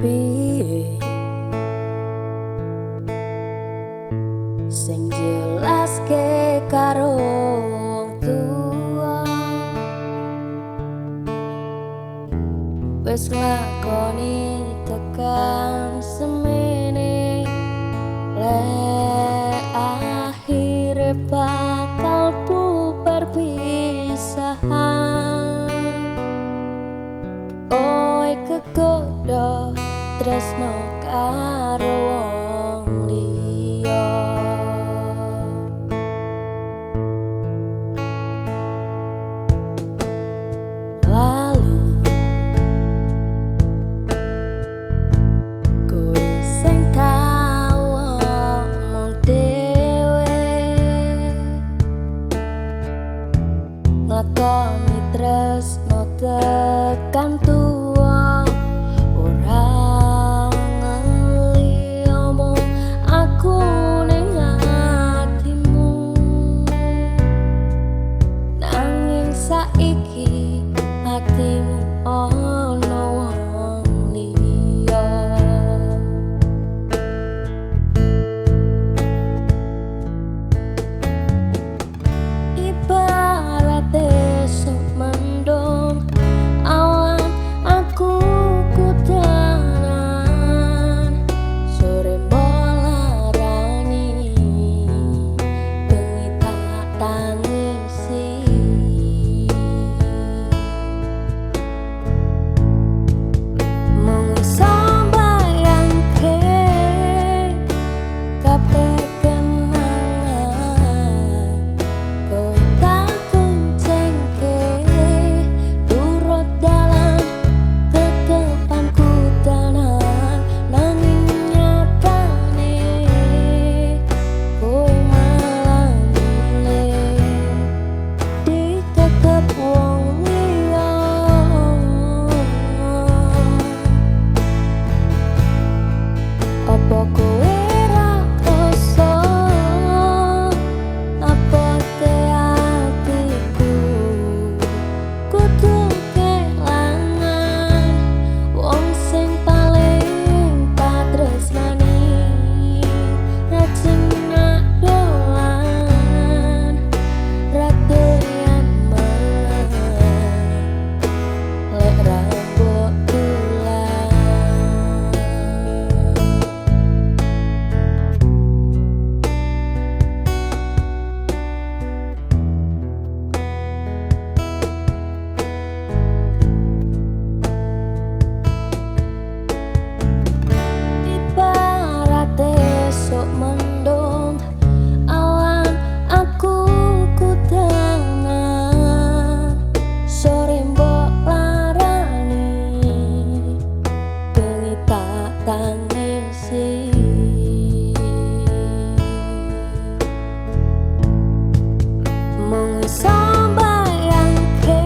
piye sing jelaske karo wong tua wis nglakoni tekan semene lek akhire bakal bubar pisahan. Oe kegodo tresno karo wong liya, lalu kowe sing tau omong dhewe nglakoni tresno tekan tuwa ora ngeli omong aku ning atimu, nanging saiki atimu ono wong liya. Ibarate sok mendung awan aku kudanan sore bolarani bengi tak tangisi mung sambayangke kabeh kenangan kowe tak kuncengke turut dalam ketepanku tenan, nanging nyatane kowe malah milih dikekep wong liya. Apa kowe ra krasa abote atiku kudu kelangan wong sing paling tak tresnani, ra jenak dolan ra doyan mangan lek ra mbok tulan. Ibarate sok mendung awan aku kudanan sore mbok larani bengi tak tangisi mung sambayangke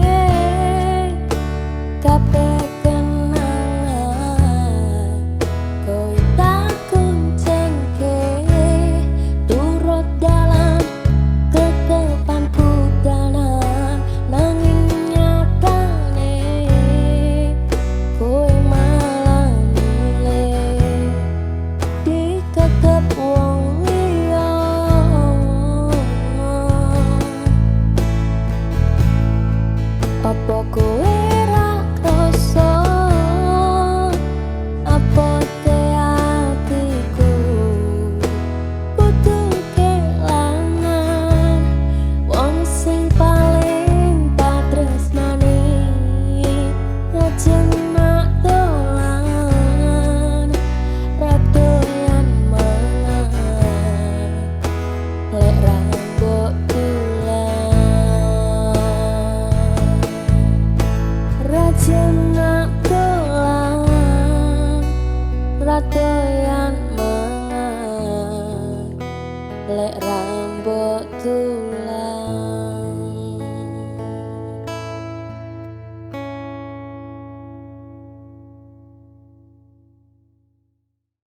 kabeh kenangan kowe tak kuncengke turut dalam ketepanku tenan, nanging nyatane kowe malah milih dikekep wong liya. Apa kowe ra krasa abote atiku kudu kelangan wong sing paling tak tresnani, ra jenak dolan ra doyan mangan lek ra mbok tulan, ra jenak dolan ra doyan mangan lek ra mbok tulan.